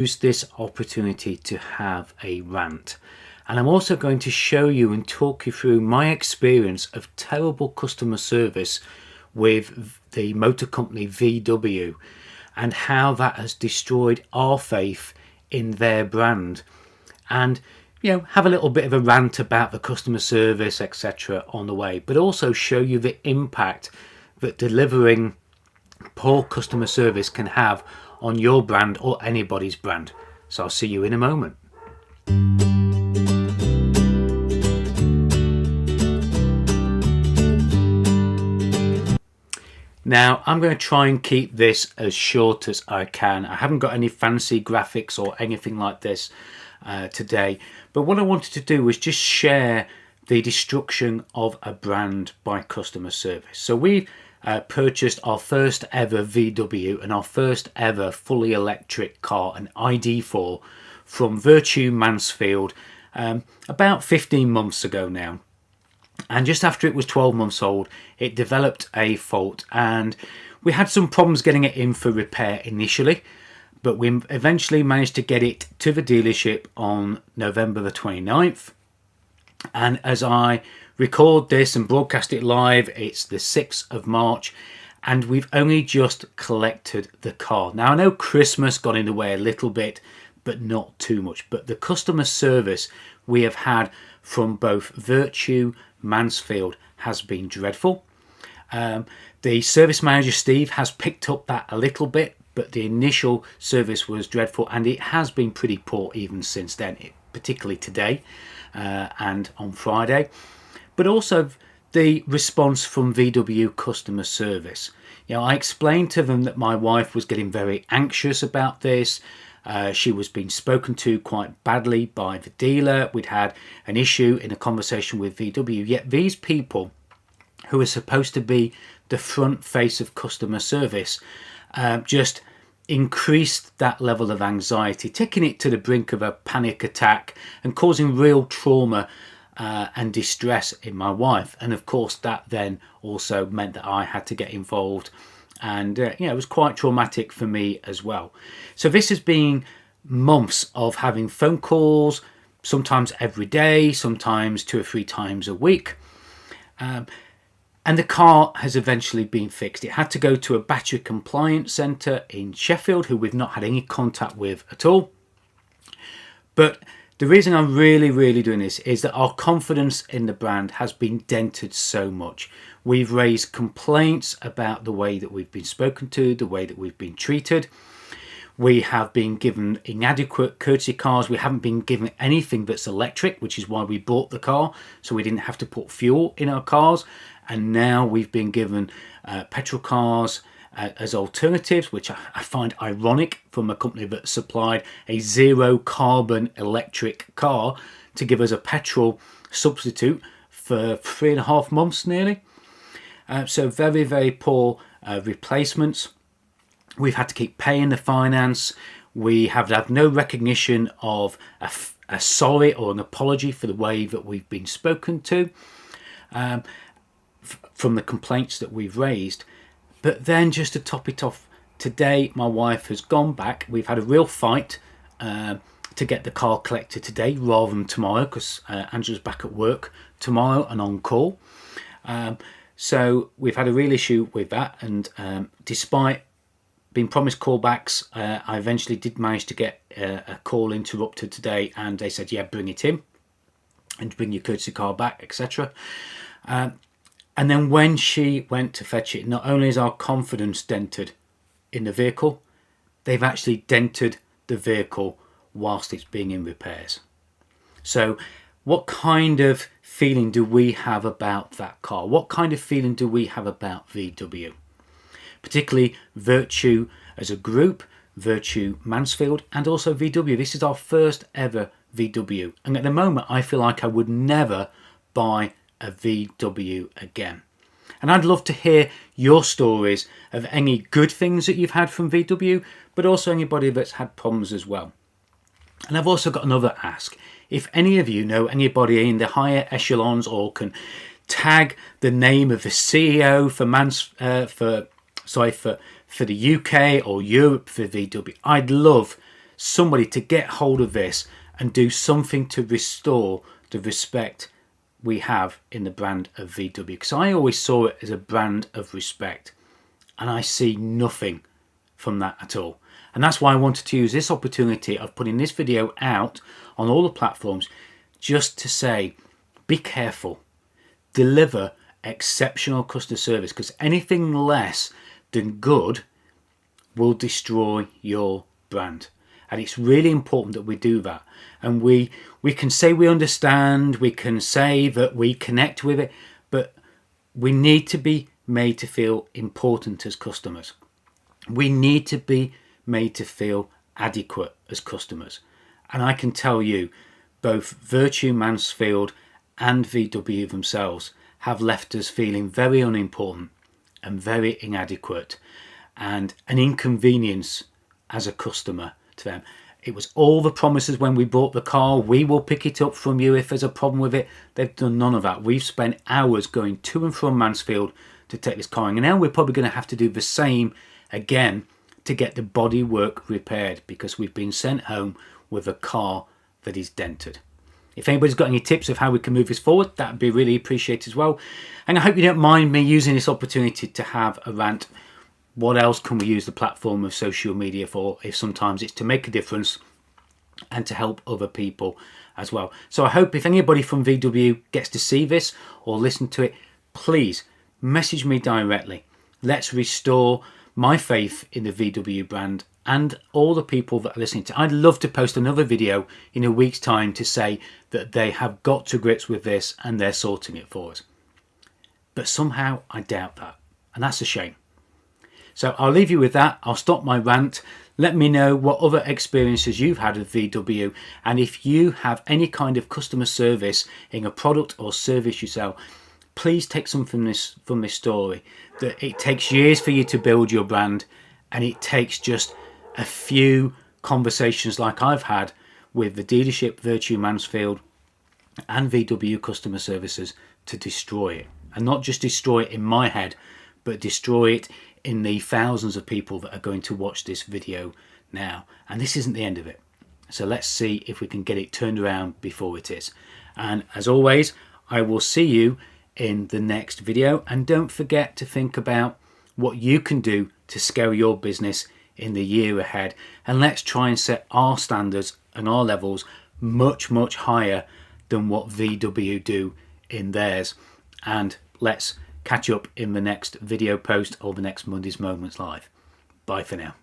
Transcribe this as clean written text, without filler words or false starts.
use this opportunity to have a rant, and I'm also going to show you and talk you through my experience of terrible customer service with the motor company VW and how that has destroyed our faith in their brand, and have a little bit of a rant about the customer service, etc. on the way, but also show you the impact that delivering poor customer service can have on your brand or anybody's brand. So I'll see you in a moment. Now I'm going to try and keep this as short as I can. I haven't got any fancy graphics or anything like this today, but what I wanted to do was just share the destruction of a brand by customer service. So we purchased our first ever VW and our first ever fully electric car, an ID4, from Vertu Mansfield about 15 months ago now. And just after it was 12 months old, it developed a fault, and we had some problems getting it in for repair initially, but we eventually managed to get it to the dealership on November the 29th. And as I record this and broadcast it live, it's the 6th of March, and we've only just collected the car. Now I know Christmas got in the way a little bit, but not too much. But the customer service we have had from both Vertu Mansfield has been dreadful. The service manager Steve has picked up that a little bit, but the initial service was dreadful, and it has been pretty poor even since then, particularly today and on Friday. But also the response from VW customer service. I explained to them that my wife was getting very anxious about this. She was being spoken to quite badly by the dealer. We'd had an issue in a conversation with VW, yet these people who are supposed to be the front face of customer service just increased that level of anxiety, taking it to the brink of a panic attack and causing real trauma and distress in my wife. And of course that then also meant that I had to get involved, and it was quite traumatic for me as well. So this has been months of having phone calls, sometimes every day, sometimes 2 or 3 times a week, and the car has eventually been fixed. It had to go to a battery compliance centre in Sheffield, who we've not had any contact with at all. But the reason I'm really doing this is that our confidence in the brand has been dented so much. We've raised complaints about the way that we've been spoken to, the way that we've been treated. We have been given inadequate courtesy cars. We haven't been given anything that's electric, which is why we bought the car, so we didn't have to put fuel in our cars. And now we've been given petrol cars as alternatives, which I find ironic from a company that supplied a zero carbon electric car to give us a petrol substitute for 3.5 months nearly. So very poor replacements. We've had to keep paying the finance. We have had no recognition of a sorry or an apology for the way that we've been spoken to from the complaints that we've raised. But then, just to top it off, today my wife has gone back. We've had a real fight to get the car collected today rather than tomorrow, because Angela's back at work tomorrow and on call. So we've had a real issue with that, and despite being promised callbacks, I eventually did manage to get a call interrupted today, and they said, yeah, bring it in and bring your courtesy car back, etc. And then when she went to fetch it, not only is our confidence dented in the vehicle, they've actually dented the vehicle whilst it's being in repairs. So what kind of feeling do we have about that car? What kind of feeling do we have about VW? Particularly Vertu as a group, Vertu Mansfield, and also VW. This is our first ever VW. And at the moment, I feel like I would never buy a VW again. And I'd love to hear your stories of any good things that you've had from VW, but also anybody that's had problems as well. And I've also got another ask. If any of you know anybody in the higher echelons, or can tag the name of the CEO for the UK or Europe for VW, I'd love somebody to get hold of this and do something to restore the respect we have in the brand of VW, because I always saw it as a brand of respect, and I see nothing from that at all. And that's why I wanted to use this opportunity of putting this video out on all the platforms, just to say, be careful, deliver exceptional customer service, because anything less than good will destroy your brand. And it's really important that we do that. And we can say we understand, we can say that we connect with it, but we need to be made to feel important as customers. We need to be made to feel adequate as customers. And I can tell you, both Vertu Mansfield and VW themselves have left us feeling very unimportant and very inadequate, and an inconvenience as a customer to them. It was all the promises when we bought the car, we will pick it up from you if there's a problem with it. They've done none of that. We've spent hours going to and from Mansfield to take this car in, and now we're probably going to have to do the same again to get the bodywork repaired, because we've been sent home with a car that is dented. If anybody's got any tips of how we can move this forward, that would be really appreciated as well. And I hope you don't mind me using this opportunity to have a rant. What else can we use the platform of social media for if sometimes it's to make a difference and to help other people as well? So I hope if anybody from VW gets to see this or listen to it, please message me directly. Let's restore my faith in the VW brand and all the people that are listening to. I'd love to post another video in a week's time to say that they have got to grips with this and they're sorting it for us. But somehow I doubt that, and that's a shame. So I'll leave you with that. I'll stop my rant. Let me know what other experiences you've had with VW, and if you have any kind of customer service in a product or service you sell, please take something from this story, that it takes years for you to build your brand, and it takes just a few conversations like I've had with the dealership Vertu Mansfield and VW customer services to destroy it. And not just destroy it in my head, but destroy it in the thousands of people that are going to watch this video now. And this isn't the end of it. So let's see if we can get it turned around before it is. And as always, I will see you in the next video. And don't forget to think about what you can do to scale your business in the year ahead. And let's try and set our standards and our levels much, much higher than what VW do in theirs. And let's catch up in the next video post or the next Monday's Moments Live. Bye for now.